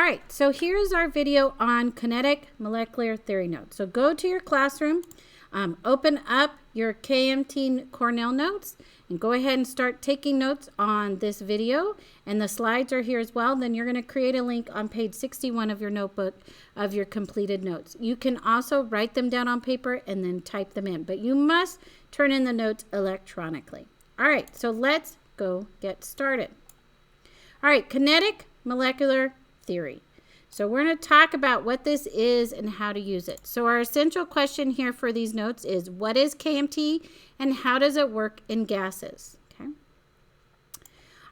All right, so here's our video on kinetic molecular theory notes. So go to your classroom, open up your KMT Cornell notes, and go ahead and start taking notes on this video. And the slides are here as well. Then you're going to create a link on page 61 of your notebook of your completed notes. You can also write them down on paper and then type them in, but you must turn in the notes electronically. All right, so let's go get started. All right, kinetic molecular theory. So we're going to talk about what this is and how to use it. So our essential question here for these notes is, what is KMT and how does it work in gases? Okay.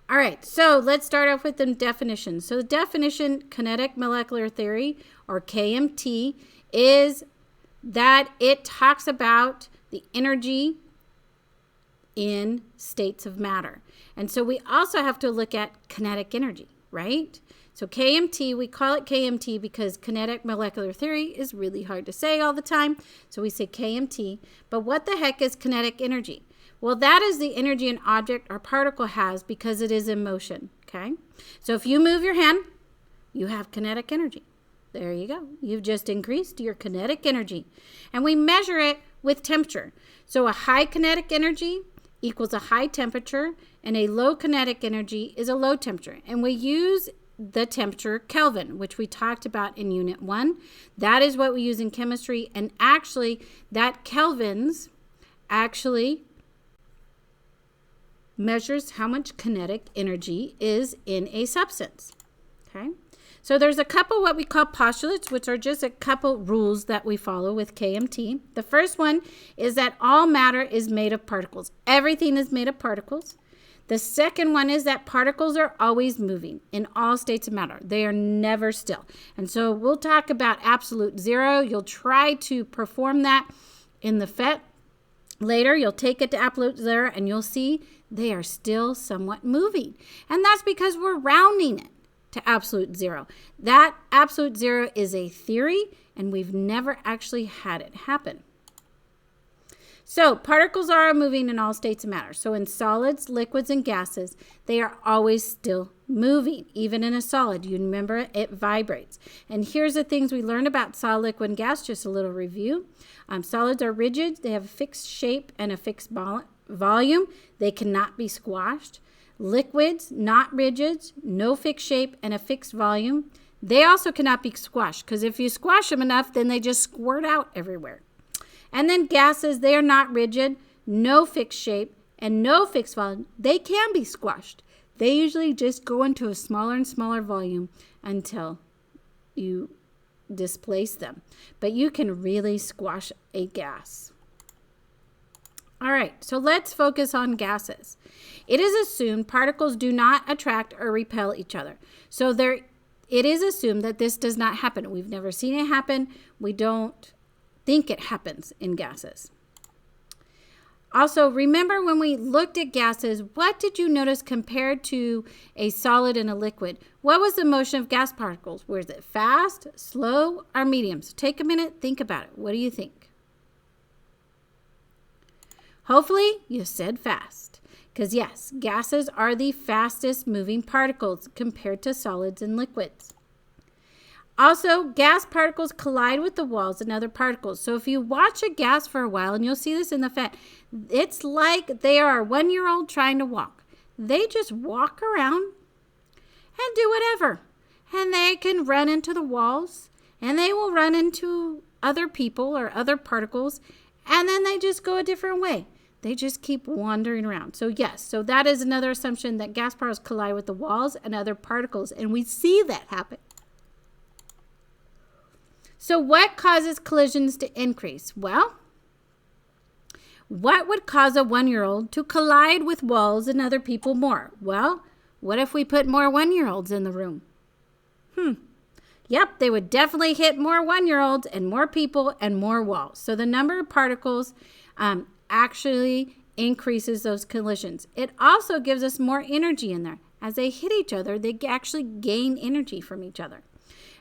All right, so let's start off with the definition. So the definition, kinetic molecular theory, or KMT, is that it talks about the energy in states of matter. And so we also have to look at kinetic energy, right? So KMT, we call it KMT because kinetic molecular theory is really hard to say all the time. So we say KMT. But what the heck is kinetic energy? Well, that is the energy an object or particle has because it is in motion, okay? So if you move your hand, you have kinetic energy. There you go. You've just increased your kinetic energy. And we measure it with temperature. So a high kinetic energy equals a high temperature, and a low kinetic energy is a low temperature. And we use the temperature Kelvin, which we talked about in Unit 1. That is what we use in chemistry, and actually that Kelvins actually measures how much kinetic energy is in a substance. Okay, so there's a couple what we call postulates, which are just a couple rules that we follow with KMT. The first one is that all matter is made of particles. Everything is made of particles. The second one is that particles are always moving in all states of matter. They are never still. And so we'll talk about absolute zero. You'll try to perform that in the PhET later. You'll take it to absolute zero and you'll see they are still somewhat moving. And that's because we're rounding it to absolute zero. That absolute zero is a theory and we've never actually had it happen. So particles are moving in all states of matter. So in solids, liquids, and gases, they are always still moving. Even in a solid, you remember it vibrates. And here's the things we learned about solid, liquid, and gas, just a little review. Solids are rigid. They have a fixed shape and a fixed volume. They cannot be squashed. Liquids, not rigid, no fixed shape, and a fixed volume. They also cannot be squashed because if you squash them enough, then they just squirt out everywhere. And then gases, they are not rigid, no fixed shape, and no fixed volume. They can be squashed. They usually just go into a smaller and smaller volume until you displace them. But you can really squash a gas. All right, so let's focus on gases. It is assumed particles do not attract or repel each other. So it is assumed that this does not happen. We've never seen it happen. We don't think it happens in gases. Also, remember when we looked at gases, what did you notice compared to a solid and a liquid? What was the motion of gas particles? Was it fast, slow, or medium? So take a minute, think about it. What do you think? Hopefully you said fast, because yes, gases are the fastest moving particles compared to solids and liquids. Also, gas particles collide with the walls and other particles. So if you watch a gas for a while, and you'll see this in the PhET, it's like they are a 1-year-old trying to walk. They just walk around and do whatever. And they can run into the walls, and they will run into other people or other particles, and then they just go a different way. They just keep wandering around. So yes, so that is another assumption that gas particles collide with the walls and other particles, and we see that happen. So what causes collisions to increase? Well, what would cause a 1-year-old to collide with walls and other people more? Well, what if we put more 1-year-olds in the room? Yep, they would definitely hit more 1-year-olds and more people and more walls. So the number of particles actually increases those collisions. It also gives us more energy in there. As they hit each other, they actually gain energy from each other.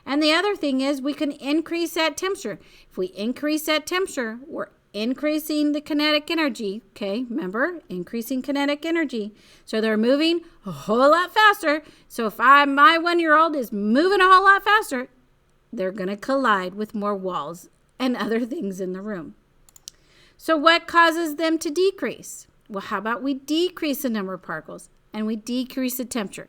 And the other thing is we can increase that temperature. If we increase that temperature, we're increasing the kinetic energy. Okay, remember, increasing kinetic energy. So they're moving a whole lot faster. So if my 1-year-old is moving a whole lot faster, they're going to collide with more walls and other things in the room. So what causes them to decrease? Well, how about we decrease the number of particles and we decrease the temperature?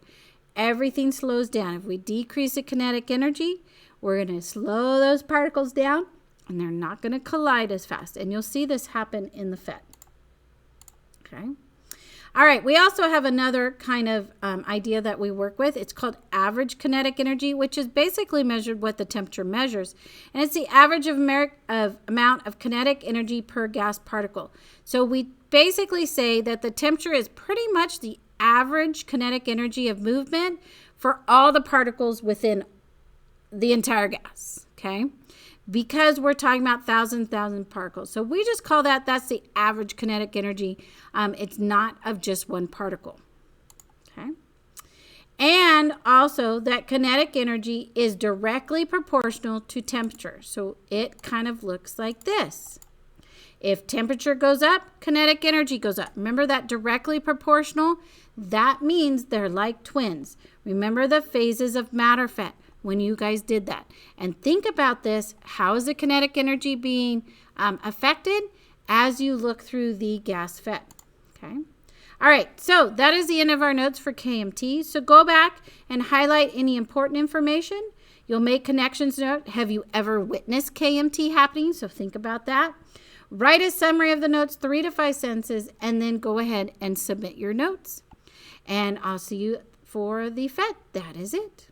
Everything slows down. If we decrease the kinetic energy, we're going to slow those particles down and they're not going to collide as fast. And you'll see this happen in the FET. Okay. All right, we also have another kind of idea that we work with. It's called average kinetic energy, which is basically measured what the temperature measures. And it's the average of amount of kinetic energy per gas particle. So we basically say that the temperature is pretty much the average kinetic energy of movement for all the particles within the entire gas, okay? Because we're talking about thousands particles. So we just call that's the average kinetic energy. It's not of just one particle, okay? And also that kinetic energy is directly proportional to temperature. So it kind of looks like this. If temperature goes up, kinetic energy goes up. Remember that directly proportional? That means they're like twins. Remember the phases of matter FET when you guys did that. And think about this. How is the kinetic energy being affected as you look through the gas FET? Okay. All right. So that is the end of our notes for KMT. So go back and highlight any important information. You'll make connections note. Have you ever witnessed KMT happening? So think about that. Write a summary of the notes, 3 to 5 sentences, and then go ahead and submit your notes. And I'll see you for the FET. That is it.